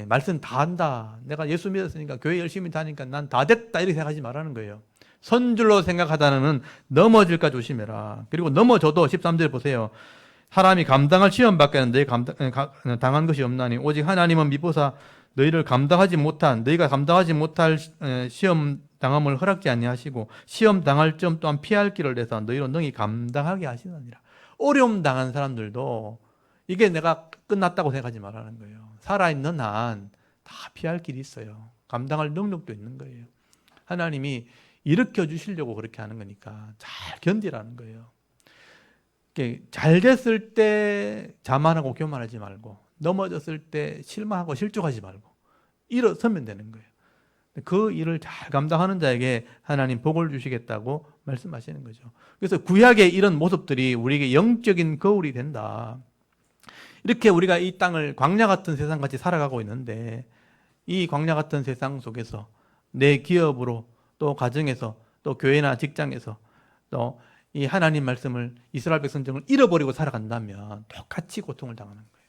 S1: 말씀 다 한다. 내가 예수 믿었으니까 교회 열심히 다니니까 난 다 됐다. 이렇게 생각하지 말라는 거예요. 선줄로 생각하다는 넘어질까 조심해라. 그리고 넘어져도 13절 보세요. 사람이 감당할 시험 밖에는 너희 당한 것이 없나니 오직 하나님은 미보사 너희가 감당하지 못할 시험 당함을 허락지 아니하시고 시험 당할 점 또한 피할 길을 내서 너희로 능히 감당하게 하시느니라. 어려움 당한 사람들도 이게 내가 끝났다고 생각하지 말라는 거예요. 살아있는 한 다 피할 길이 있어요. 감당할 능력도 있는 거예요. 하나님이 일으켜 주시려고 그렇게 하는 거니까 잘 견디라는 거예요. 잘 됐을 때 자만하고 교만하지 말고 넘어졌을 때 실망하고 실족하지 말고 일어서면 되는 거예요. 그 일을 잘 감당하는 자에게 하나님 복을 주시겠다고 말씀하시는 거죠. 그래서 구약의 이런 모습들이 우리에게 영적인 거울이 된다. 이렇게 우리가 이 땅을 광야 같은 세상같이 살아가고 있는데 이 광야 같은 세상 속에서 내 기업으로 또 가정에서, 또 교회나 직장에서, 또 이 하나님 말씀을, 이스라엘 백성들을 잃어버리고 살아간다면 똑같이 고통을 당하는 거예요.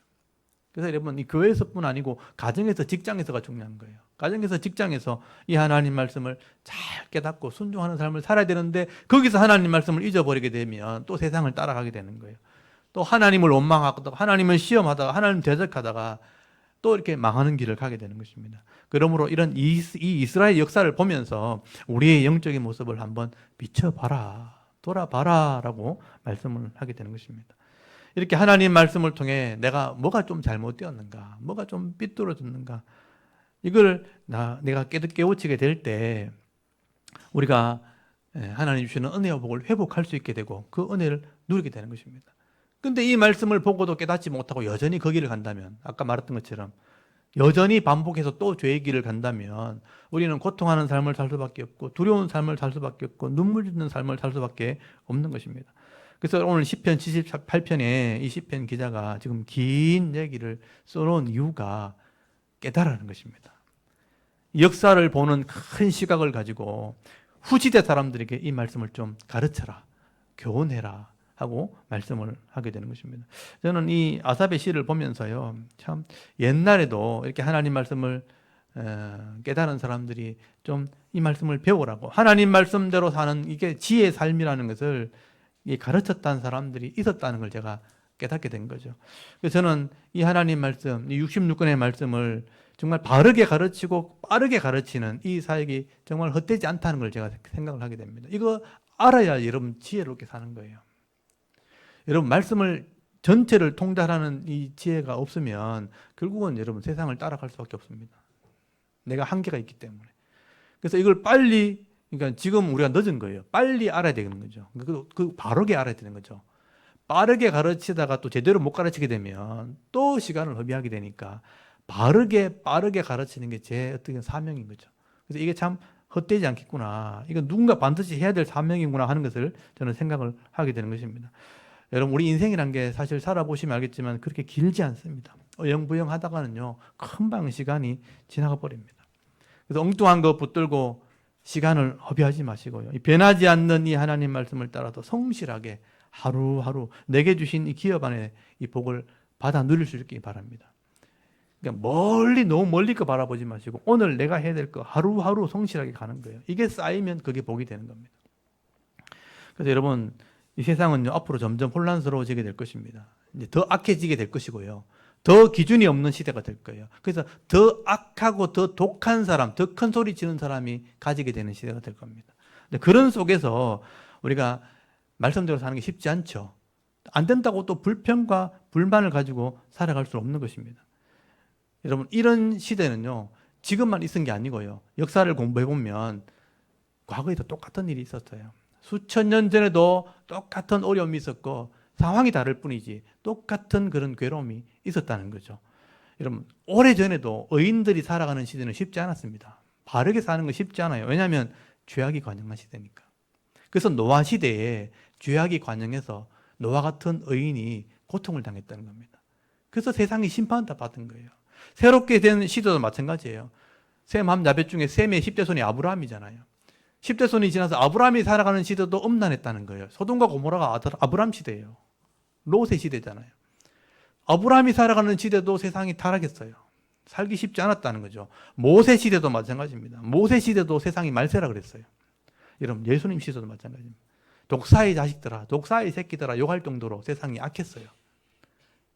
S1: 그래서 여러분, 이 교회에서뿐 아니고 가정에서, 직장에서가 중요한 거예요. 가정에서, 직장에서 이 하나님 말씀을 잘 깨닫고 순종하는 삶을 살아야 되는데, 거기서 하나님 말씀을 잊어버리게 되면 또 세상을 따라가게 되는 거예요. 또 하나님을 원망하다가, 하나님을 시험하다가, 하나님 대적하다가 또 이렇게 망하는 길을 가게 되는 것입니다. 그러므로 이런 이 이스라엘 역사를 보면서 우리의 영적인 모습을 한번 비춰봐라, 돌아봐라 라고 말씀을 하게 되는 것입니다. 이렇게 하나님 말씀을 통해 내가 뭐가 좀 잘못되었는가, 뭐가 좀 삐뚤어졌는가, 이걸 내가 깨우치게 될 때 우리가 하나님 주시는 은혜와 복을 회복할 수 있게 되고 그 은혜를 누리게 되는 것입니다. 근데 이 말씀을 보고도 깨닫지 못하고 여전히 그 길을 간다면, 아까 말했던 것처럼 여전히 반복해서 또 죄의 길을 간다면 우리는 고통하는 삶을 살 수밖에 없고, 두려운 삶을 살 수밖에 없고, 눈물 짓는 삶을 살 수밖에 없는 것입니다. 그래서 오늘 시편 78편에 이 시편 기자가 지금 긴 얘기를 써놓은 이유가 깨달으라는 것입니다. 역사를 보는 큰 시각을 가지고 후시대 사람들에게 이 말씀을 좀 가르쳐라, 교훈해라 하고 말씀을 하게 되는 것입니다. 저는 이 아삽의 시를 보면서요, 참 옛날에도 이렇게 하나님 말씀을 깨달은 사람들이 좀 이 말씀을 배우라고, 하나님 말씀대로 사는 이게 지혜의 삶이라는 것을 가르쳤다는 사람들이 있었다는 걸 제가 깨닫게 된 거죠. 그래서 저는 이 하나님 말씀, 이 66권의 말씀을 정말 바르게 가르치고 빠르게 가르치는 이 사역이 정말 헛되지 않다는 걸 제가 생각을 하게 됩니다. 이거 알아야 여러분 지혜롭게 사는 거예요. 여러분, 말씀을 전체를 통달하는 이 지혜가 없으면 결국은 여러분 세상을 따라갈 수밖에 없습니다. 내가 한계가 있기 때문에. 그래서 이걸 빨리, 그러니까 지금 우리가 늦은 거예요. 빨리 알아야 되는 거죠. 그 바르게 알아야 되는 거죠. 빠르게 가르치다가 또 제대로 못 가르치게 되면 또 시간을 허비하게 되니까 빠르게 가르치는 게 제 어떤 사명인 거죠. 그래서 이게 참 헛되지 않겠구나, 이건 누군가 반드시 해야 될 사명이구나 하는 것을 저는 생각을 하게 되는 것입니다. 여러분, 우리 인생이란 게 사실 살아보시면 알겠지만 그렇게 길지 않습니다. 어영부영 하다가는요, 금방 시간이 지나가 버립니다. 그래서 엉뚱한 거 붙들고 시간을 허비하지 마시고요, 이 변하지 않는 이 하나님 말씀을 따라서 성실하게 하루하루 내게 주신 이 기업 안에 이 복을 받아 누릴 수 있기 바랍니다. 그러니까 너무 멀리 거 바라보지 마시고 오늘 내가 해야 될 거 하루하루 성실하게 가는 거예요. 이게 쌓이면 그게 복이 되는 겁니다. 그래서 여러분, 이 세상은요, 앞으로 점점 혼란스러워지게 될 것입니다. 이제 더 악해지게 될 것이고요, 더 기준이 없는 시대가 될 거예요. 그래서 더 악하고 더 독한 사람, 더 큰 소리 치는 사람이 가지게 되는 시대가 될 겁니다. 근데 그런 속에서 우리가 말씀대로 사는 게 쉽지 않죠. 안 된다고 또 불평과 불만을 가지고 살아갈 수 없는 것입니다. 여러분, 이런 시대는요, 지금만 있은 게 아니고요, 역사를 공부해보면 과거에도 똑같은 일이 있었어요. 수천 년 전에도 똑같은 어려움이 있었고 상황이 다를 뿐이지 똑같은 그런 괴로움이 있었다는 거죠. 여러분, 오래전에도 의인들이 살아가는 시대는 쉽지 않았습니다. 바르게 사는 건 쉽지 않아요. 왜냐하면 죄악이 관영한 시대니까. 그래서 노아 시대에 죄악이 관영해서 노아 같은 의인이 고통을 당했다는 겁니다. 그래서 세상이 심판을 받은 거예요. 새롭게 된 시대도 마찬가지예요. 셈 함자벳 중에 셈의 10대 손이 아브라함이잖아요. 10대 손이 지나서 아브라함이 살아가는 시대도 음란했다는 거예요. 소돔과 고모라가 아브라함 시대예요. 롯의 시대잖아요. 아브라함이 살아가는 시대도 세상이 타락했어요. 살기 쉽지 않았다는 거죠. 모세 시대도 마찬가지입니다. 모세 시대도 세상이 말세라 그랬어요. 여러분, 예수님 시대도 마찬가지입니다. 독사의 자식들아, 독사의 새끼들아 욕할 정도로 세상이 악했어요.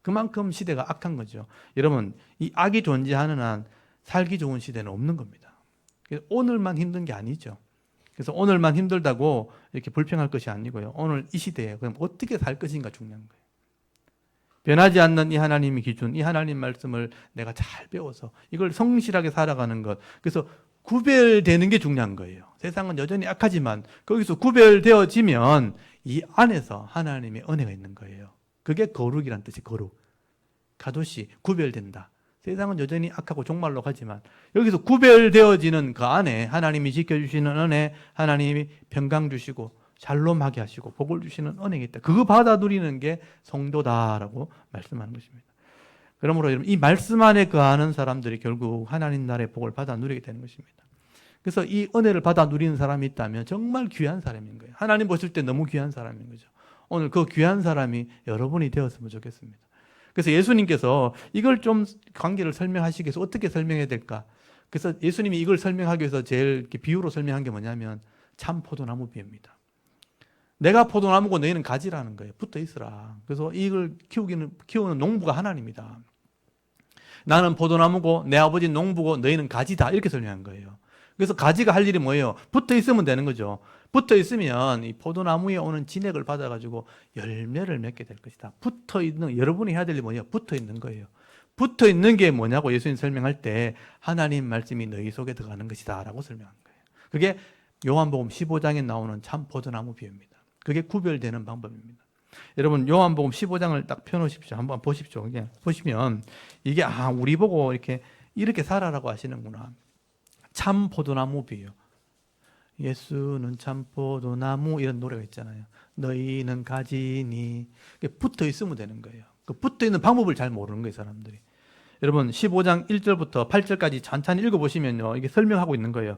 S1: 그만큼 시대가 악한 거죠. 여러분, 이 악이 존재하는 한 살기 좋은 시대는 없는 겁니다. 오늘만 힘든 게 아니죠. 그래서 오늘만 힘들다고 이렇게 불평할 것이 아니고요, 오늘 이 시대에 그럼 어떻게 살 것인가 중요한 거예요. 변하지 않는 이 하나님의 기준, 이 하나님 말씀을 내가 잘 배워서 이걸 성실하게 살아가는 것, 그래서 구별되는 게 중요한 거예요. 세상은 여전히 악하지만 거기서 구별되어지면 이 안에서 하나님의 은혜가 있는 거예요. 그게 거룩이란 뜻이 거룩. 가도시 구별된다. 세상은 여전히 악하고 종말로 가지만 여기서 구별되어지는 그 안에 하나님이 지켜주시는 은혜, 하나님이 평강 주시고 샬롬하게 하시고 복을 주시는 은혜가 있다. 그거 받아 누리는 게 성도다라고 말씀하는 것입니다. 그러므로 여러분, 이 말씀 안에 거하는 사람들이 결국 하나님 나라의 복을 받아 누리게 되는 것입니다. 그래서 이 은혜를 받아 누리는 사람이 있다면 정말 귀한 사람인 거예요. 하나님 보실 때 너무 귀한 사람인 거죠. 오늘 그 귀한 사람이 여러분이 되었으면 좋겠습니다. 그래서 예수님께서 이걸 좀 관계를 설명하시기 위해서 어떻게 설명해야 될까? 그래서 예수님이 이걸 설명하기 위해서 제일 비유로 설명한 게 뭐냐면 참 포도나무 비유입니다. 내가 포도나무고 너희는 가지라는 거예요. 붙어 있으라. 그래서 이걸 키우는 농부가 하나님이다. 나는 포도나무고 내 아버지는 농부고 너희는 가지다. 이렇게 설명한 거예요. 그래서 가지가 할 일이 뭐예요? 붙어 있으면 되는 거죠. 붙어 있으면 이 포도나무에 오는 진액을 받아가지고 열매를 맺게 될 것이다. 붙어 있는, 여러분이 해야 될 일이 뭐냐? 붙어 있는 거예요. 붙어 있는 게 뭐냐고 예수님 설명할 때 하나님 말씀이 너희 속에 들어가는 것이다 라고 설명한 거예요. 그게 요한복음 15장에 나오는 참 포도나무 비유입니다. 그게 구별되는 방법입니다. 여러분 요한복음 15장을 딱 펴놓으십시오. 한번 보십시오. 이게 보시면 이게 우리 보고 이렇게 살아라고 하시는구나. 참 포도나무 비유. 예수는 참 포도나무 이런 노래가 있잖아요. 너희는 가지니 붙어 있으면 되는 거예요. 그 붙어 있는 방법을 잘 모르는 거예요, 사람들이. 여러분 15장 1절부터 8절까지 천천히 읽어보시면요, 이게 설명하고 있는 거예요.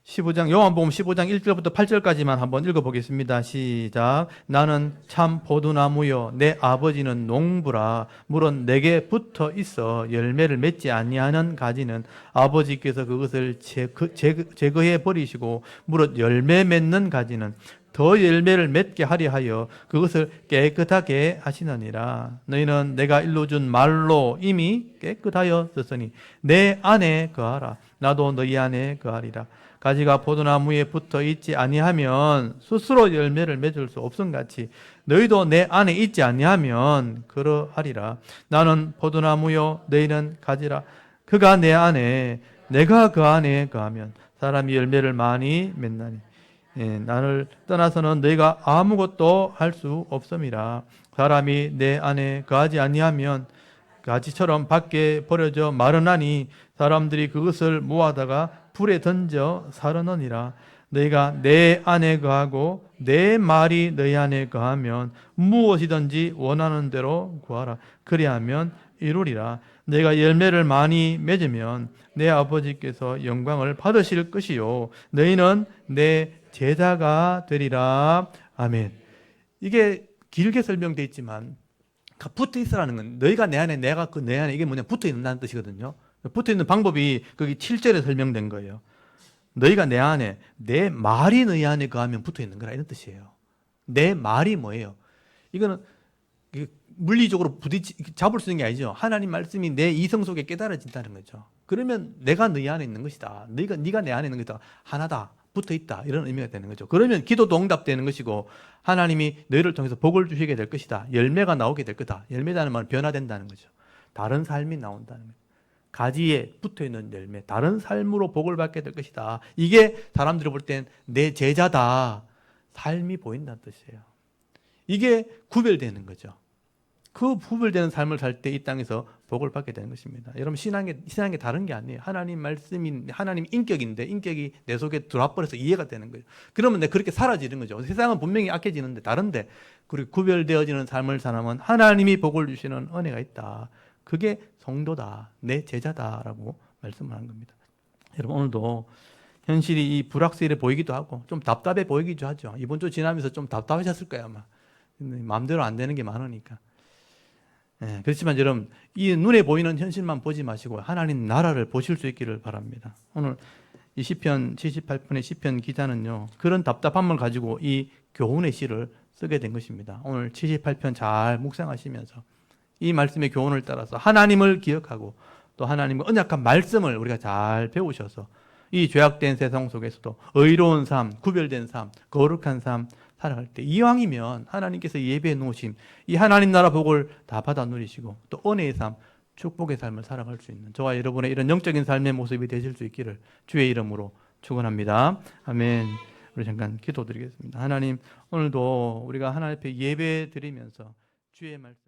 S1: 15장 요한복음 15장 1절부터 8절까지만 한번 읽어보겠습니다. 시작. 나는 참 포도나무요 내 아버지는 농부라. 물론 내게 붙어 있어 열매를 맺지 아니하는 가지는 아버지께서 그것을 제거해 버리시고 무릇 열매 맺는 가지는 더 열매를 맺게 하려 하여 그것을 깨끗하게 하시느니라. 너희는 내가 일러준 말로 이미 깨끗하였으니 내 안에 거하라. 나도 너희 안에 거하리라. 가지가 포도나무에 붙어 있지 아니하면 스스로 열매를 맺을 수 없음같이 너희도 내 안에 있지 아니하면 그러하리라. 나는 포도나무요 너희는 가지라. 그가 내 안에 내가 그 안에 거하면 사람이 열매를 많이 맺나니 나를 떠나서는 너희가 아무것도 할 수 없음이라. 사람이 내 안에 거하지 아니하면 가지처럼 밖에 버려져 마르나니 사람들이 그것을 모아다가 불에 던져 사르느니라. 너희가 내 안에 거하고 내 말이 너희 안에 거하면 무엇이든지 원하는 대로 구하라. 그리하면 이루리라. 내가 열매를 많이 맺으면 내 아버지께서 영광을 받으실 것이요 너희는 내 제자가 되리라. 아멘. 이게 길게 설명되어 있지만 붙어 있으라는 건 너희가 내 안에 내가 그 내 안에 이게 뭐냐 붙어 있는다는 뜻이거든요. 붙어 있는 방법이 거기 7절에 설명된 거예요. 너희가 내 안에 내 말이 너희 안에 거하면 붙어 있는 거라 이런 뜻이에요. 내 말이 뭐예요? 이거는 물리적으로 잡을 수 있는 게 아니죠. 하나님 말씀이 내 이성 속에 깨달아진다는 거죠. 그러면 내가 너희 안에 있는 것이다. 네가 내 안에 있는 것이다. 하나다. 붙어 있다. 이런 의미가 되는 거죠. 그러면 기도도 응답되는 것이고 하나님이 너희를 통해서 복을 주시게 될 것이다. 열매가 나오게 될 거다. 열매라는 말은 변화된다는 거죠. 다른 삶이 나온다는 거예요. 가지에 붙어있는 열매, 다른 삶으로 복을 받게 될 것이다. 이게 사람들이 볼 땐 내 제자다. 삶이 보인다는 뜻이에요. 이게 구별되는 거죠. 그 구별되는 삶을 살 때 이 땅에서 복을 받게 되는 것입니다. 여러분 신앙이 다른 게 아니에요. 하나님 말씀이 하나님 인격인데 인격이 내 속에 들어와버려서 이해가 되는 거예요. 그러면 내가 그렇게 사라지는 거죠. 세상은 분명히 악해지는데 다른데 그리고 구별되어지는 삶을 사람은 하나님이 복을 주시는 은혜가 있다. 그게 성도다. 내 제자다라고 말씀을 한 겁니다. 여러분 오늘도 현실이 이 불확실해 보이기도 하고 좀 답답해 보이기도 하죠. 이번 주 지나면서 좀 답답하셨을 거예요 아마. 마음대로 안 되는 게 많으니까. 그렇지만 여러분 이 눈에 보이는 현실만 보지 마시고 하나님 나라를 보실 수 있기를 바랍니다. 오늘 이 시편 78편의 시편 기자는요 그런 답답함을 가지고 이 교훈의 시를 쓰게 된 것입니다. 오늘 78편 잘 묵상하시면서 이 말씀의 교훈을 따라서 하나님을 기억하고 또 하나님의 언약한 말씀을 우리가 잘 배우셔서 이 죄악된 세상 속에서도 의로운 삶, 구별된 삶, 거룩한 삶 살아갈 때 이왕이면 하나님께서 예배해 놓으신 이 하나님 나라 복을 다 받아 누리시고 또 은혜의 삶, 축복의 삶을 살아갈 수 있는 저와 여러분의 이런 영적인 삶의 모습이 되실 수 있기를 주의 이름으로 축원합니다. 아멘. 우리 잠깐 기도드리겠습니다. 하나님 오늘도 우리가 하나님 앞에 예배 드리면서 주의 말씀